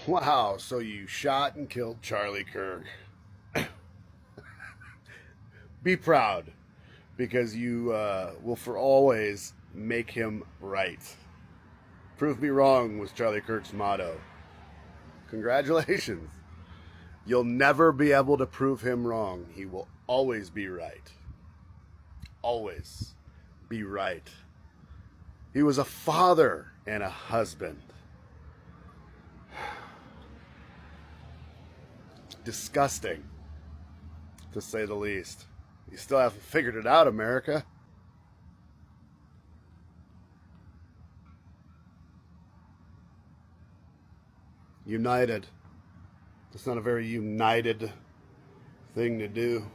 Wow, so you shot and killed Charlie Kirk. Be proud, because you will for always make him right. Prove me wrong was Charlie Kirk's motto. Congratulations. You'll never be able to prove him wrong. He will always be right. Always be right. He was a father and a husband. Disgusting, to say the least. You still haven't figured it out, America. United. It's not a very united thing to do.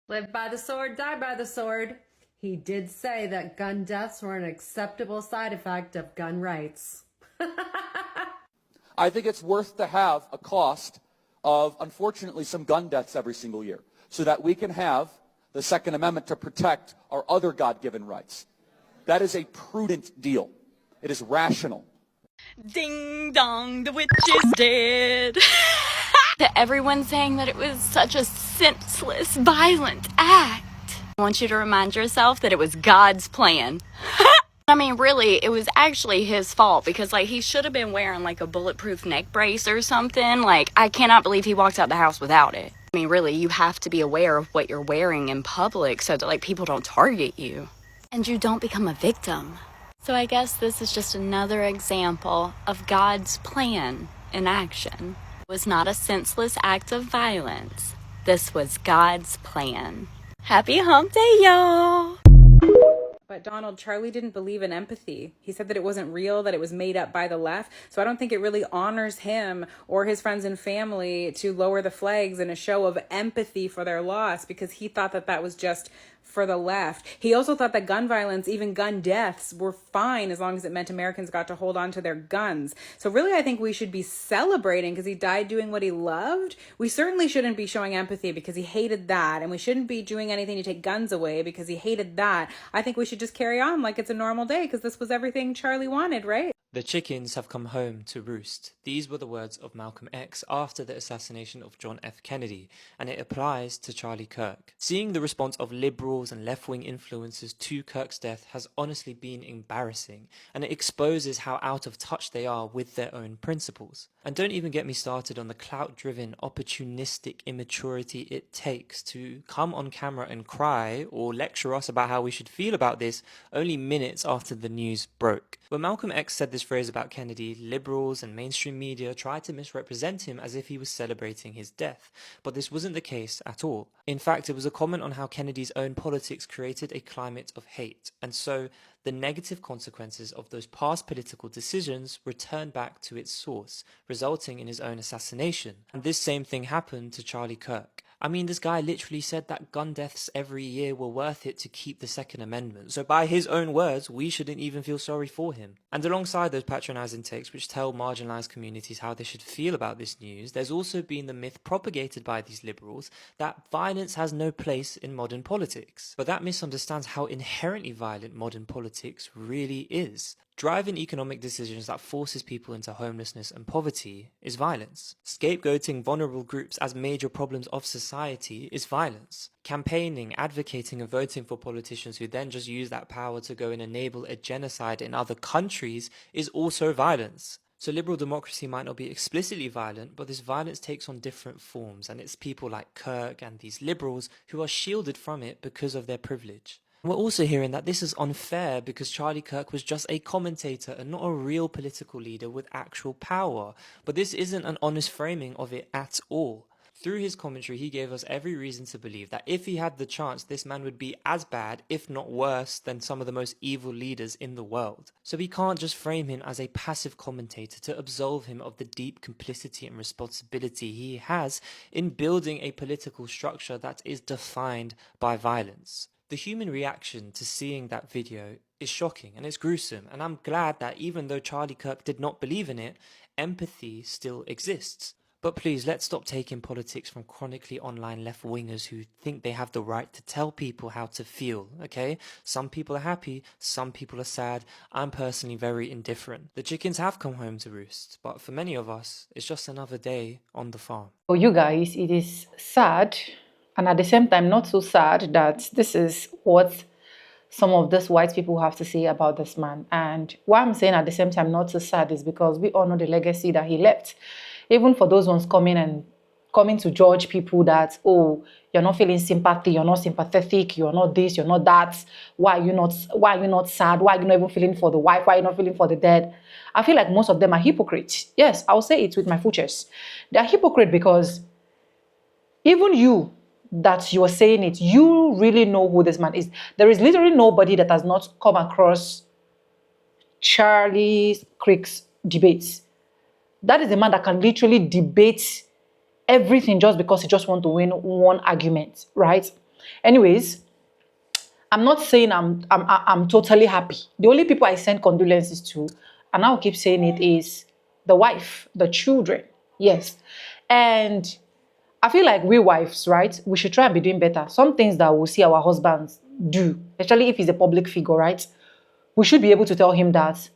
Live by the sword, die by the sword. He did say that gun deaths were an acceptable side effect of gun rights. I think it's worth to have a cost of, unfortunately, some gun deaths every single year so that we can have the Second Amendment to protect our other God-given rights. That is a prudent deal. It is rational. Ding dong, the witch is dead. To everyone saying that it was such a senseless, violent act. I want you to remind yourself that it was God's plan. I mean, really, it was actually his fault because, like, he should have been wearing, like, a bulletproof neck brace or something. Like, I cannot believe he walked out the house without it. I mean, really, you have to be aware of what you're wearing in public so that, like, people don't target you. And you don't become a victim. So I guess this is just another example of God's plan in action. It was not a senseless act of violence. This was God's plan. Happy hump day, y'all! But Donald, Charlie didn't believe in empathy. He said that it wasn't real, that it was made up by the left. So I don't think it really honors him or his friends and family to lower the flags in a show of empathy for their loss, because he thought that that was just for the left. He also thought that gun violence, even gun deaths, were fine as long as it meant Americans got to hold on to their guns. So really, I think we should be celebrating because he died doing what he loved. We certainly shouldn't be showing empathy because he hated that. And we shouldn't be doing anything to take guns away because he hated that. I think we should just carry on like it's a normal day because this was everything Charlie wanted, right? The chickens have come home to roost. These were the words of Malcolm X after the assassination of John F. Kennedy, and it applies to Charlie Kirk. Seeing the response of liberals and left-wing influencers to Kirk's death has honestly been embarrassing, and it exposes how out of touch they are with their own principles. And don't even get me started on the clout-driven, opportunistic immaturity it takes to come on camera and cry or lecture us about how we should feel about this only minutes after the news broke. When Malcolm X said this phrase about Kennedy, liberals and mainstream media tried to misrepresent him as if he was celebrating his death, but this wasn't the case at all. In fact, it was a comment on how Kennedy's own politics created a climate of hate, and so the negative consequences of those past political decisions returned back to its source, resulting in his own assassination. And this same thing happened to Charlie Kirk. I mean, this guy literally said that gun deaths every year were worth it to keep the Second Amendment. So by his own words, we shouldn't even feel sorry for him. And alongside those patronizing takes which tell marginalized communities how they should feel about this news, there's also been the myth propagated by these liberals that violence has no place in modern politics. But that misunderstands how inherently violent modern politics really is. Driving economic decisions that forces people into homelessness and poverty is violence. Scapegoating vulnerable groups as major problems of society is violence. Campaigning, advocating and voting for politicians who then just use that power to go and enable a genocide in other countries is also violence. So liberal democracy might not be explicitly violent, but this violence takes on different forms, and it's people like Kirk and these liberals who are shielded from it because of their privilege. We're also hearing that this is unfair because Charlie Kirk was just a commentator and not a real political leader with actual power. But this isn't an honest framing of it at all. Through his commentary, he gave us every reason to believe that if he had the chance, this man would be as bad, if not worse, than some of the most evil leaders in the world. So we can't just frame him as a passive commentator to absolve him of the deep complicity and responsibility he has in building a political structure that is defined by violence. The human reaction to seeing that video is shocking and it's gruesome, and I'm glad that even though Charlie Kirk did not believe in it, empathy still exists. But please, let's stop taking politics from chronically online left-wingers who think they have the right to tell people how to feel, okay? Some people are happy, some people are sad. I'm personally very indifferent. The chickens have come home to roost, but for many of us, it's just another day on the farm. For you guys, it is sad, and at the same time, not so sad that this is what some of these white people have to say about this man. And why I'm saying at the same time not so sad is because we all know the legacy that he left. Even for those ones coming to judge people that, oh, you're not feeling sympathy, you're not sympathetic, you're not this, you're not that. Why are you not sad? Why are you not even feeling for the wife? Why are you not feeling for the dead? I feel like most of them are hypocrites. Yes, I'll say it with my full chest. They're hypocrite because even you that you're saying it, you really know who this man is. There is literally nobody that has not come across Charlie Kirk's debates. That is a man that can literally debate everything just because he just wants to win one argument, right? Anyways, I'm not saying I'm totally happy. The only people I send condolences to, and I'll keep saying it, is the wife, the children. Yes. And I feel like we wives, right, we should try and be doing better. Some things that we'll see our husbands do, especially if he's a public figure, right? We should be able to tell him that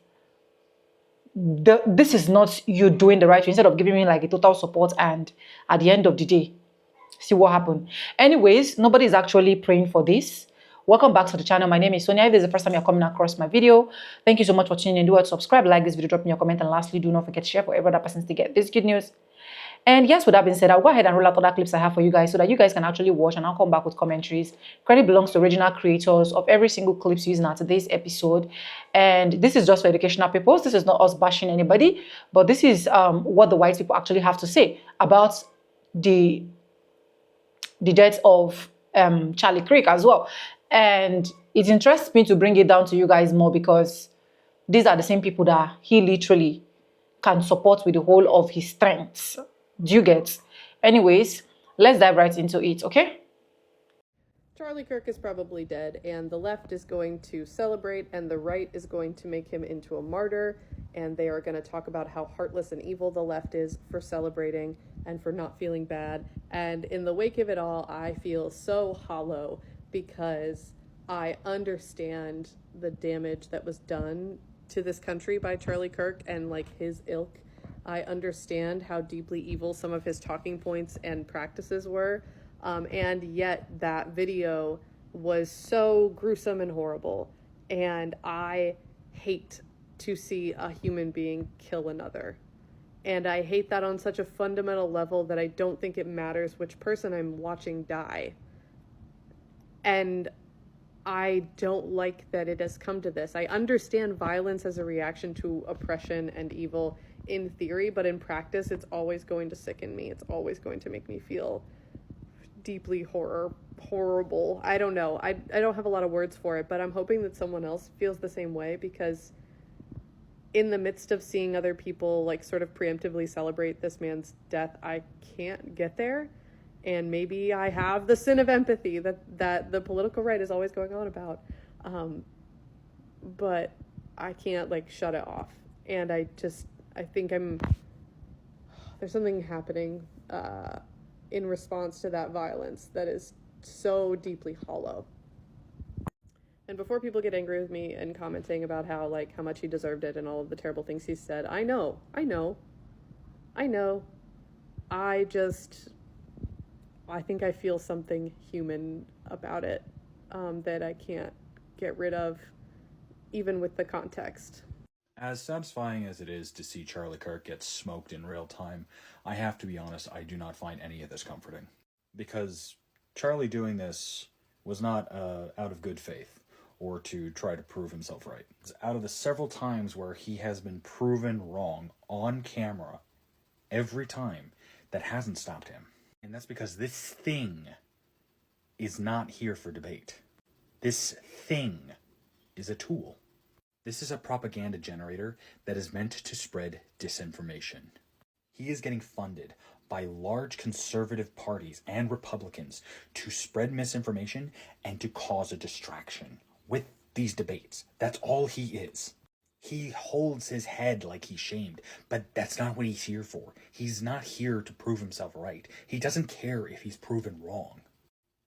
this is not you doing the right thing, instead of giving me like a total support and at the end of the day, see what happened. Anyways, nobody is actually praying for this. Welcome back to the channel. My name is Sonia. If this is the first time you're coming across my video, thank you so much for tuning in. Do well to subscribe, like this video, drop me your comment, and lastly, do not forget to share for every other person to get this good news. And yes, with that being said, I'll go ahead and roll out other clips I have for you guys so that you guys can actually watch, and I'll come back with commentaries. Credit belongs to original creators of every single clips used in today's episode. And this is just for educational purposes. This is not us bashing anybody, but this is what the white people actually have to say about the death of Charlie Kirk as well. And it interests me to bring it down to you guys more because these are the same people that he literally can support with the whole of his strength. Do you get? Anyways, let's dive right into it, okay? Charlie Kirk is probably dead, and the left is going to celebrate, and the right is going to make him into a martyr, and they are going to talk about how heartless and evil the left is for celebrating and for not feeling bad. And in the wake of it all, I feel so hollow because I understand the damage that was done to this country by Charlie Kirk and like his ilk. I understand how deeply evil some of his talking points and practices were. And yet that video was so gruesome and horrible. And I hate to see a human being kill another. And I hate that on such a fundamental level that I don't think it matters which person I'm watching die. And I don't like that it has come to this. I understand violence as a reaction to oppression and evil in theory, but in practice, it's always going to sicken me. It's always going to make me feel deeply horrible. I don't know. I don't have a lot of words for it, but I'm hoping that someone else feels the same way, because in the midst of seeing other people like sort of preemptively celebrate this man's death, I can't get there. And maybe I have the sin of empathy that the political right is always going on about. But I can't like shut it off. And I think there's something happening in response to that violence that is so deeply hollow. And before people get angry with me and commenting about how much he deserved it and all of the terrible things he said, I know. I think I feel something human about it that I can't get rid of, even with the context. As satisfying as it is to see Charlie Kirk get smoked in real time, I have to be honest, I do not find any of this comforting. Because Charlie doing this was not out of good faith or to try to prove himself right. It's out of the several times where he has been proven wrong on camera, every time, that hasn't stopped him. And that's because this thing is not here for debate. This thing is a tool. This is a propaganda generator that is meant to spread disinformation. He is getting funded by large conservative parties and Republicans to spread misinformation and to cause a distraction with these debates. That's all he is. He holds his head like he's shamed, but that's not what he's here for. He's not here to prove himself right. He doesn't care if he's proven wrong.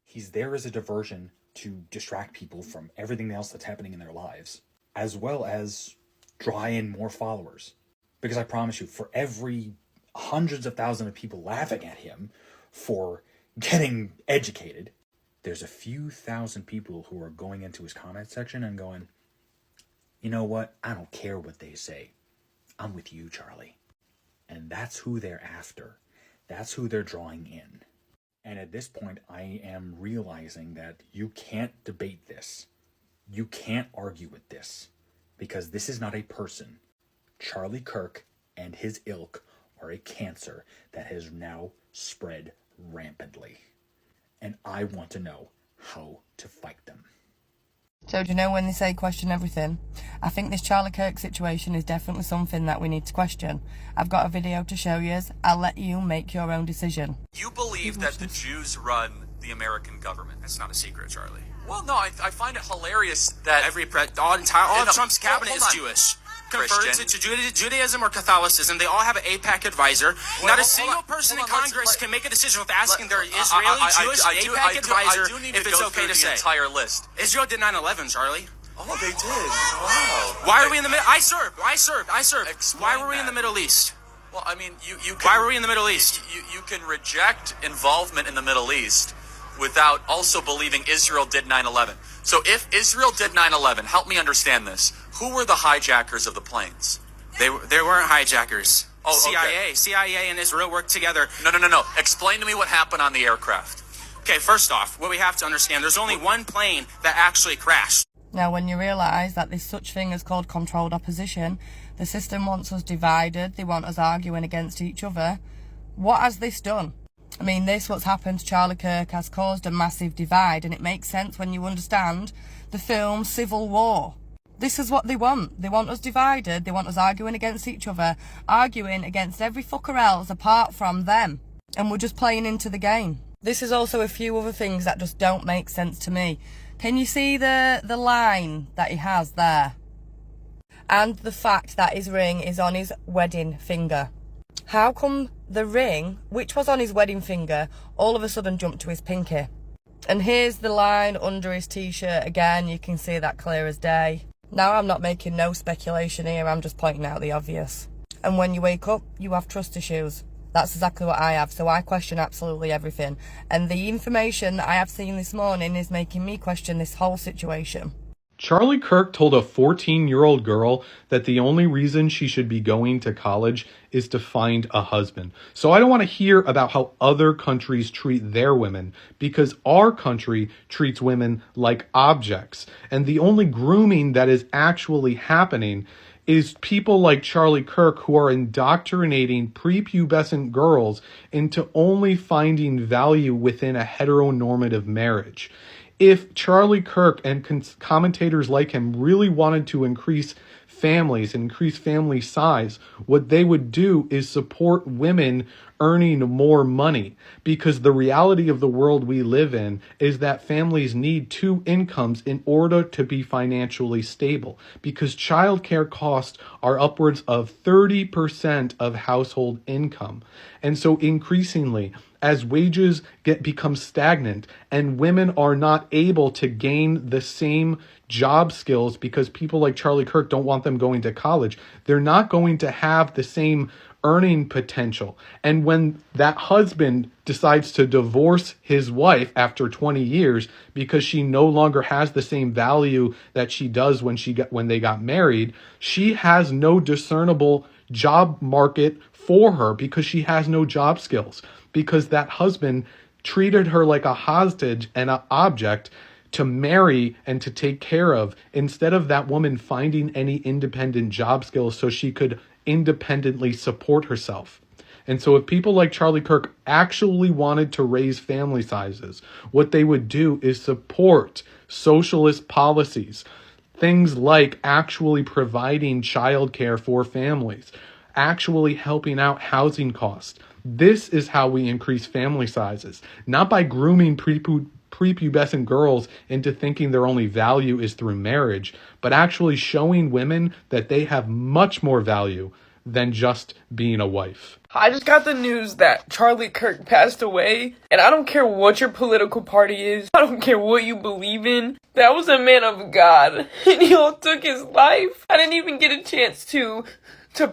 He's there as a diversion to distract people from everything else that's happening in their lives, as well as draw in more followers. Because I promise you, for every hundreds of thousands of people laughing at him for getting educated, there's a few thousand people who are going into his comment section and going, you know what? I don't care what they say. I'm with you, Charlie. And that's who they're after. That's who they're drawing in. And at this point, I am realizing that you can't debate this. You can't argue with this. Because this is not a person. Charlie Kirk and his ilk are a cancer that has now spread rampantly. And I want to know how to fight them. So do you know when they say question everything? I think this Charlie Kirk situation is definitely something that we need to question. I've got a video to show you. I'll let you make your own decision. You believe that the Jews run the American government. That's not a secret, Charlie. Well, no, I find it hilarious that All of Trump's cabinet is Jewish. Converts Christian. to Judaism or Catholicism. They all have an AIPAC advisor. Not a single person in Congress can make a decision without asking their Israeli Jewish AIPAC advisor if it's okay to say. Entire list. Israel did 9/11, Charlie. Oh, they did. Wow. Why are we in the middle? I served. Explain Why were we in that. the Middle East? Well, I mean, you can, Why were we in the Middle East? You can reject involvement in the Middle East without also believing Israel did 9/11. So if Israel did 9/11, help me understand this. Who were the hijackers of the planes? They weren't hijackers. Oh, okay. CIA and Israel worked together. No. Explain to me what happened on the aircraft. Okay, first off, what we have to understand, there's only one plane that actually crashed. Now, when you realise that there's such thing as called controlled opposition, the system wants us divided, they want us arguing against each other. What has this done? I mean, what's happened to Charlie Kirk has caused a massive divide, and it makes sense when you understand the film Civil War. This is what they want. They want us divided, they want us arguing against each other, arguing against every fucker else apart from them. And we're just playing into the game. This is also a few other things that just don't make sense to me. Can you see the line that he has there? And the fact that his ring is on his wedding finger. How come the ring, which was on his wedding finger, all of a sudden jumped to his pinky? And here's the line under his t-shirt again, you can see that clear as day. Now I'm not making no speculation here, I'm just pointing out the obvious. And when you wake up, you have trust issues. That's exactly what I have, so I question absolutely everything. And the information that I have seen this morning is making me question this whole situation. Charlie Kirk told a 14-year-old girl that the only reason she should be going to college is to find a husband. So I don't want to hear about how other countries treat their women, because our country treats women like objects. And the only grooming that is actually happening is people like Charlie Kirk who are indoctrinating prepubescent girls into only finding value within a heteronormative marriage. If Charlie Kirk and commentators like him really wanted to increase families, increase family size, what they would do is support women earning more money, because the reality of the world we live in is that families need two incomes in order to be financially stable, because childcare costs are upwards of 30% of household income. And so increasingly, as wages become stagnant and women are not able to gain the same job skills because people like Charlie Kirk don't want them going to college, they're not going to have the same earning potential. And when that husband decides to divorce his wife after 20 years because she no longer has the same value that she does when they got married, she has no discernible job market for her because she has no job skills, because that husband treated her like a hostage and an object to marry and to take care of, instead of that woman finding any independent job skills so she could independently support herself. And so if people like Charlie Kirk actually wanted to raise family sizes, what they would do is support socialist policies, things like actually providing childcare for families, actually helping out housing costs. This is how we increase family sizes, not by grooming prepubescent girls into thinking their only value is through marriage, but actually showing women that they have much more value than just being a wife. I just got the news that Charlie Kirk passed away, and I don't care what your political party is, I don't care what you believe in, that was a man of God, and y'all took his life. I didn't even get a chance to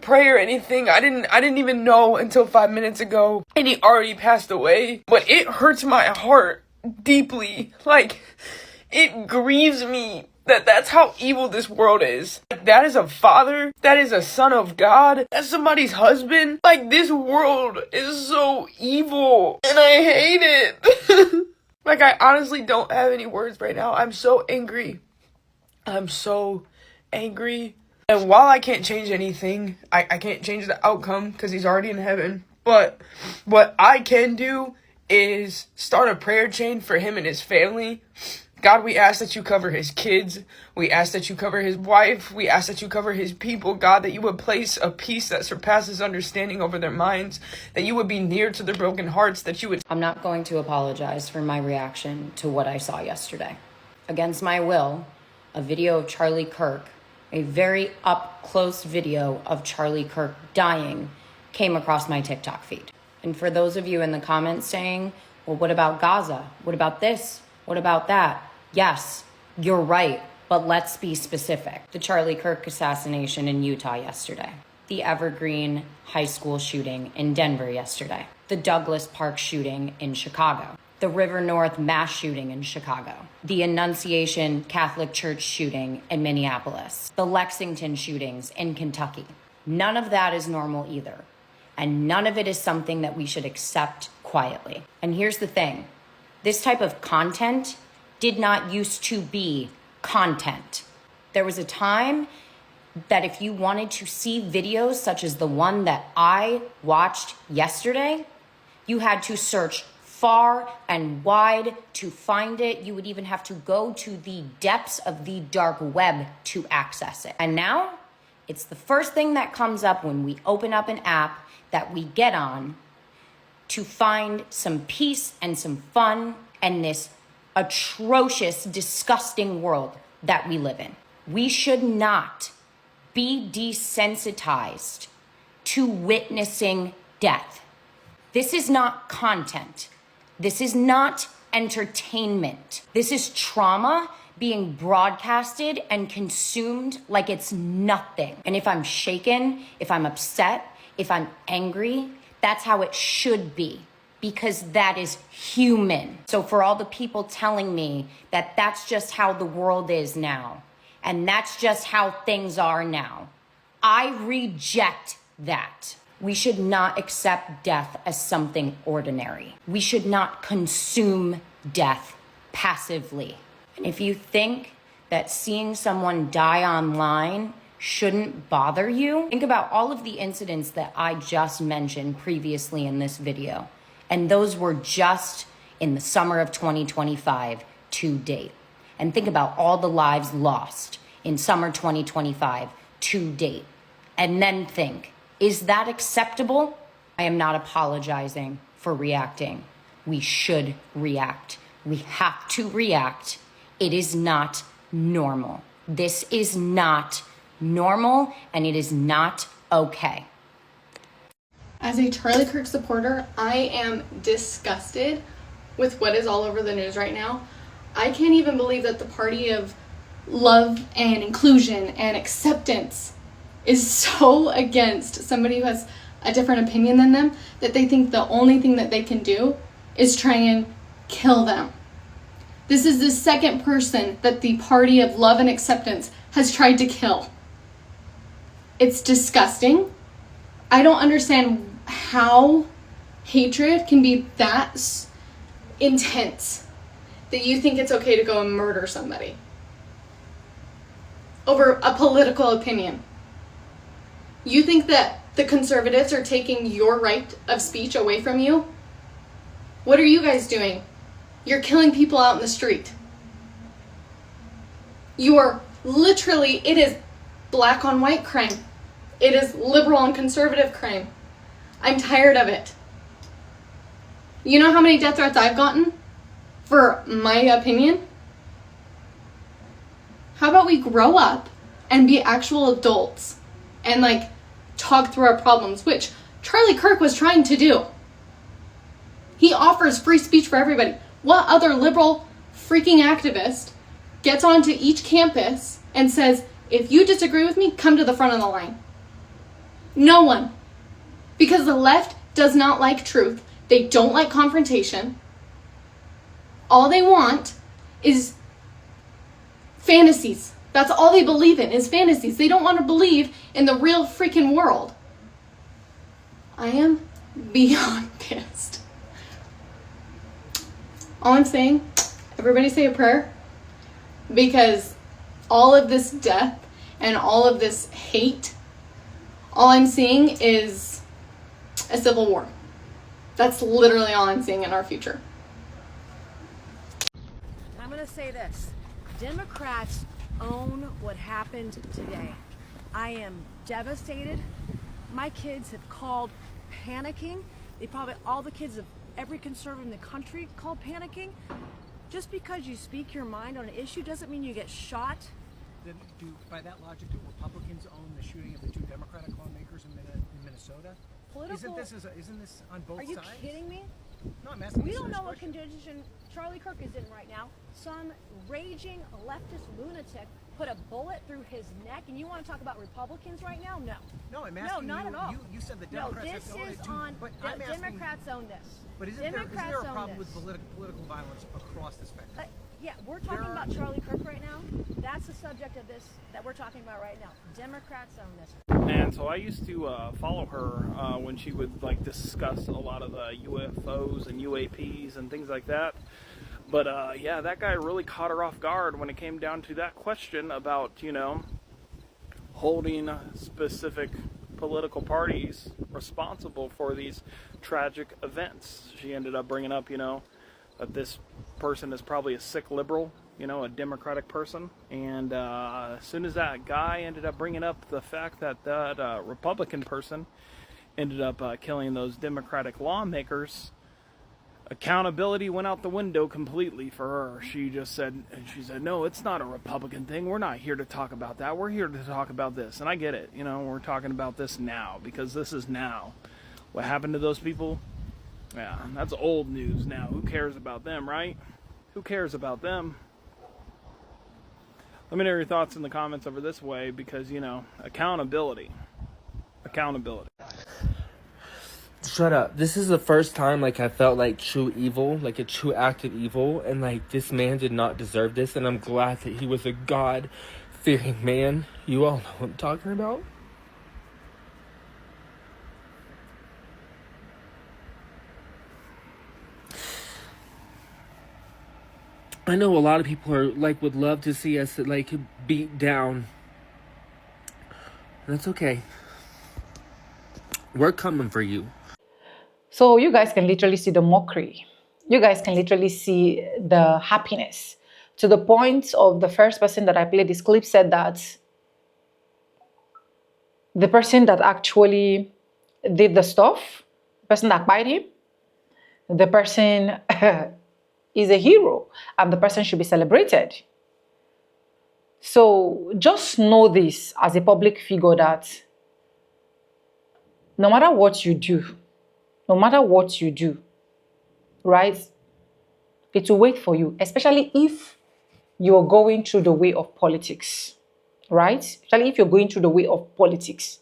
pray or anything. I didn't even know until 5 minutes ago, and he already passed away. But it hurts my heart deeply. Like, it grieves me that that's how evil this world is. Like, that is a father, that is a son of God, that's somebody's husband. Like, this world is so evil, and I hate it. Like, I honestly don't have any words right now. I'm so angry. I'm so angry. And while I can't change anything, I can't change the outcome because he's already in heaven. But what I can do is start a prayer chain for him and his family. God, we ask that you cover his kids. We ask that you cover his wife. We ask that you cover his people. God, that you would place a peace that surpasses understanding over their minds. That you would be near to their broken hearts. That you would... I'm not going to apologize for my reaction to what I saw yesterday. Against my will, a video of Charlie Kirk, a very up-close video of Charlie Kirk dying, came across my TikTok feed. And for those of you in the comments saying, well, what about Gaza? What about this? What about that? Yes, you're right, but let's be specific. The Charlie Kirk assassination in Utah yesterday. The Evergreen High School shooting in Denver yesterday. The Douglas Park shooting in Chicago. The River North mass shooting in Chicago. The Annunciation Catholic Church shooting in Minneapolis. The Lexington shootings in Kentucky. None of that is normal either. And none of it is something that we should accept quietly. And here's the thing. This type of content did not used to be content. There was a time that if you wanted to see videos such as the one that I watched yesterday, you had to search far and wide to find it. You would even have to go to the depths of the dark web to access it. And now, it's the first thing that comes up when we open up an app that we get on to find some peace and some fun in this atrocious, disgusting world that we live in. We should not be desensitized to witnessing death. This is not content. This is not entertainment. This is trauma being broadcasted and consumed like it's nothing. And if I'm shaken, if I'm upset, if I'm angry, that's how it should be, because that is human. So for all the people telling me that that's just how the world is now, and that's just how things are now, I reject that. We should not accept death as something ordinary. We should not consume death passively. And if you think that seeing someone die online shouldn't bother you, think about all of the incidents that I just mentioned previously in this video. And those were just in the summer of 2025 to date. And think about all the lives lost in summer 2025 to date. And then think, is that acceptable? I am not apologizing for reacting. We should react. We have to react. It is not normal. This is not normal, and it is not okay. As a Charlie Kirk supporter, I am disgusted with what is all over the news right now. I can't even believe that the party of love and inclusion and acceptance is so against somebody who has a different opinion than them that they think the only thing that they can do is try and kill them. This is the second person that the party of love and acceptance has tried to kill. It's disgusting. I don't understand how hatred can be that intense that you think it's okay to go and murder somebody over a political opinion. You think that the conservatives are taking your right of speech away from you? What are you guys doing? You're killing people out in the street. You are literally, it is black on white crime. It is liberal and conservative crime. I'm tired of it. You know how many death threats I've gotten? for my opinion. How about we grow up and be actual adults and like talk through our problems, which Charlie Kirk was trying to do. He offers free speech for everybody. What other liberal freaking activist gets onto each campus and says, if you disagree with me, come to the front of the line? No one. Because the left does not like truth. They don't like confrontation. All they want is fantasies. That's all they believe in, is fantasies. They don't want to believe in the real freaking world. I am beyond pissed. All I'm saying, everybody say a prayer, because all of this death and all of this hate, all I'm seeing is a civil war. That's literally all I'm seeing in our future. I'm going to say this. Democrats own what happened today. I am devastated. My kids have called panicking. They probably, all the kids of every conservative in the country called panicking. Just because you speak your mind on an issue doesn't mean you get shot. Then by that logic, do Republicans own the shooting of the two Democratic lawmakers in Minnesota? Isn't this on both sides? Are you kidding me? No, I'm asking. We don't know what condition Charlie Kirk is in right now. Some raging leftist lunatic put a bullet through his neck, and you want to talk about Republicans right now? No. No, I'm asking no, not you. at all. You said the Democrats. No, this is on. Democrats own this. But isn't there a problem with political violence across the spectrum? Yeah, we're talking about Charlie Kirk right now. That's the subject of this that we're talking about right now. Democrats own this. And so I used to follow her when she would like discuss a lot of the UFOs and UAPs and things like that. But yeah, that guy really caught her off guard when it came down to that question about, you know, holding specific political parties responsible for these tragic events. She ended up bringing up, you know, that this person is probably a sick liberal, you know, a Democratic person. And as soon as that guy ended up bringing up the fact that that Republican person ended up killing those Democratic lawmakers, accountability went out the window completely for her. She said, no, it's not a Republican thing. We're not here to talk about that. We're here to talk about this. And I get it. You know, we're talking about this now because this is now. What happened to those people? Yeah, that's old news now. Who cares about them, right? Who cares about them? Let me know your thoughts in the comments over this way because, you know, accountability. Accountability. Shut up. This is the first time, like, I felt like true evil, like a true act of evil, and, like, this man did not deserve this, and I'm glad that he was a God-fearing man. You all know what I'm talking about. I know a lot of people are, like, would love to see us, like, beat down. That's okay. We're coming for you. So you guys can literally see the mockery. You guys can literally see the happiness. To the point of the first person that I played this clip said that the person that actually did the stuff, the person that bite him, the person is a hero and the person should be celebrated. So just know this as a public figure that no matter what you do, right, it will wait for you, especially if you're going through the way of politics, right? Especially if you're going through the way of politics.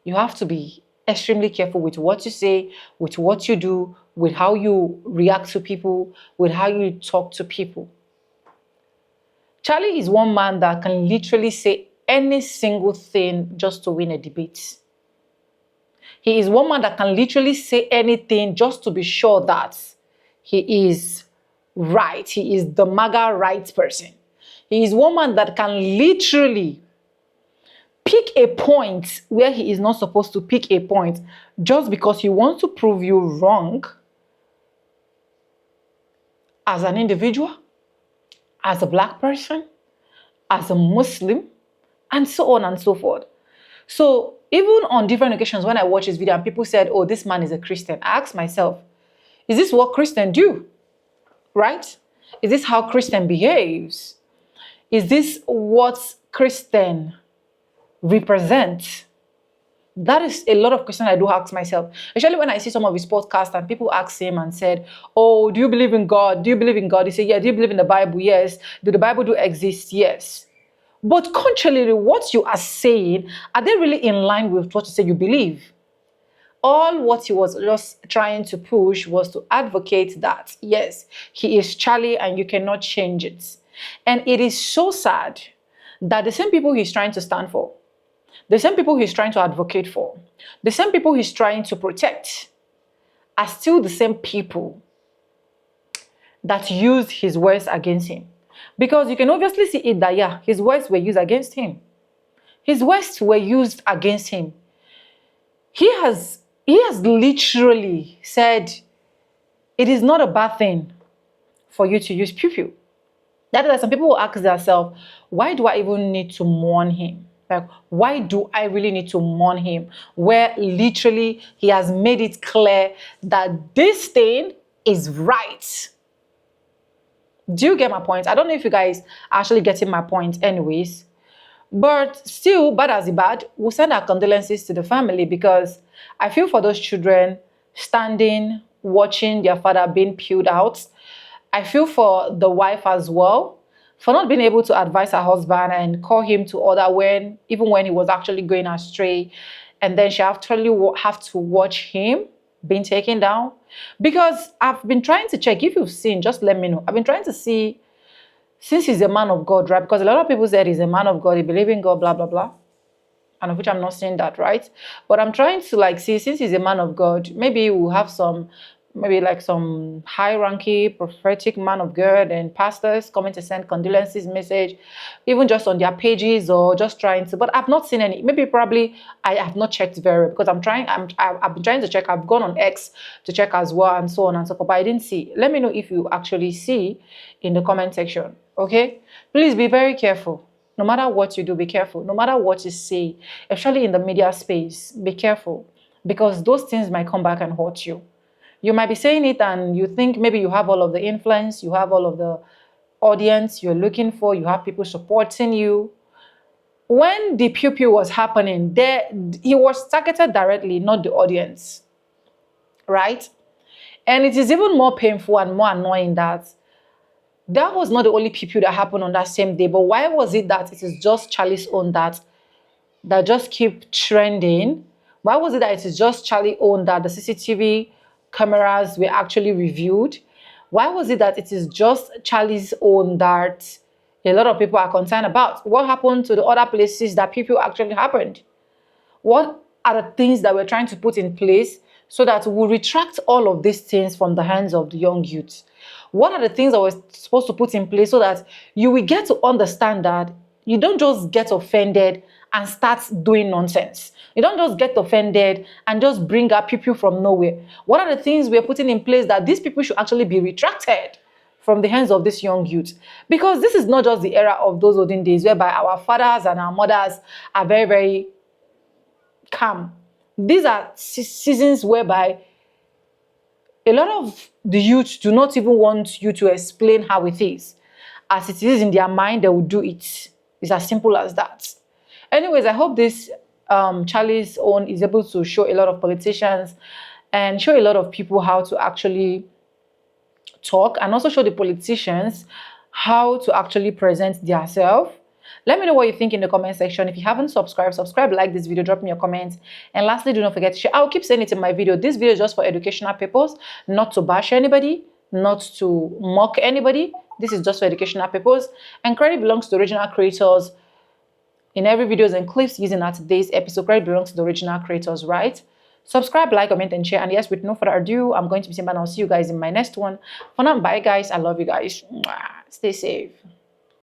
You have to be extremely careful with what you say, with what you do, with how you react to people, with how you talk to people. Charlie is one man that can literally say any single thing just to win a debate. He is one man that can literally say anything just to be sure that he is right. He is the MAGA right person. He is one man that can literally pick a point where he is not supposed to pick a point just because he wants to prove you wrong as an individual, as a black person, as a Muslim, and so on and so forth. So even on different occasions when I watch this video and people said, oh, this man is a Christian, I ask myself, is this what Christians do? Right? Is this how Christian behaves? Is this what Christian represents? That is a lot of questions I do ask myself, especially when I see some of his podcasts and people ask him and said, oh, do you believe in God? Do you believe in God? He said, yeah. Do you believe in the Bible? Yes. Do the Bible do exist? Yes. But contrary to what you are saying, are they really in line with what you say you believe? All what he was just trying to push was to advocate that, yes, he is Charlie and you cannot change it. And it is so sad that the same people he's trying to stand for, the same people he's trying to advocate for, the same people he's trying to protect are still the same people that used his words against him. Because you can obviously see it that, yeah, his words were used against him. His words were used against him. He has literally said, it is not a bad thing for you to use pew-pew. That is why some people will ask themselves, why do I even need to mourn him? Like, why do I really need to mourn him? Where literally he has made it clear that this thing is right. Do you get my point? I don't know if you guys are actually getting my point anyways. But still, bad as it bad, we'll send our condolences to the family, because I feel for those children standing, watching their father being pewed out. I feel for the wife as well, for not being able to advise her husband and call him to order even when he was actually going astray. And then she actually have to watch him being taken down. Because I've been trying to check, if you've seen, just let me know. I've been trying to see, since he's a man of God, right? Because a lot of people said he's a man of God, he believes in God, blah, blah, blah. And of which I'm not saying that, right? But I'm trying to see, since he's a man of God, maybe we'll have some high-ranking prophetic man of God and pastors coming to send condolences message, even just on their pages, or just trying to, but I've not seen any. Probably I have not checked very, because I've been trying to check. I've gone on X to check as well, and so on and so forth, but I didn't see. Let me know if you actually see in the comment section, okay? Please be very careful. No matter what you do, be careful. No matter what you say, especially in the media space, be careful, because those things might come back and haunt you. You might be saying it and you think maybe you have all of the influence, you have all of the audience you're looking for, you have people supporting you. When the pew-pew was happening, he was targeted directly, not the audience, right? And it is even more painful and more annoying that was not the only pew-pew that happened on that same day. But why was it that it is just Charlie's own that just keep trending? Why was it that it is just Charlie's own that the CCTV cameras were actually reviewed? Why was it that it is just Charlie's own that a lot of people are concerned about? What happened to the other places that people actually happened? What are the things that we're trying to put in place so that we'll retract all of these things from the hands of the young youth? What are the things that we're supposed to put in place so that you will get to understand that you don't just get offended and start doing nonsense? You don't just get offended and just bring up people from nowhere. What are the things we're putting in place that these people should actually be retracted from the hands of this young youth? Because this is not just the era of those olden days whereby our fathers and our mothers are very, very calm. These are seasons whereby a lot of the youth do not even want you to explain how it is. As it is in their mind, they will do it. It's as simple as that. Anyways, I hope this Charlie's own is able to show a lot of politicians and show a lot of people how to actually talk, and also show the politicians how to actually present themselves. Let me know what you think in the comment section. If you haven't subscribed, subscribe, like this video, drop me your comments. And lastly, do not forget to share. I'll keep saying it in my video. This video is just for educational purpose, not to bash anybody, not to mock anybody. This is just for educational purpose. And credit belongs to the original creators. In every videos and clips using at today's episode, credit belongs to the original creators, right? Subscribe, like, comment, and share. And yes, with no further ado, I'm going to be saying bye, and I'll see you guys in my next one. For now, bye guys. I love you guys. Stay safe.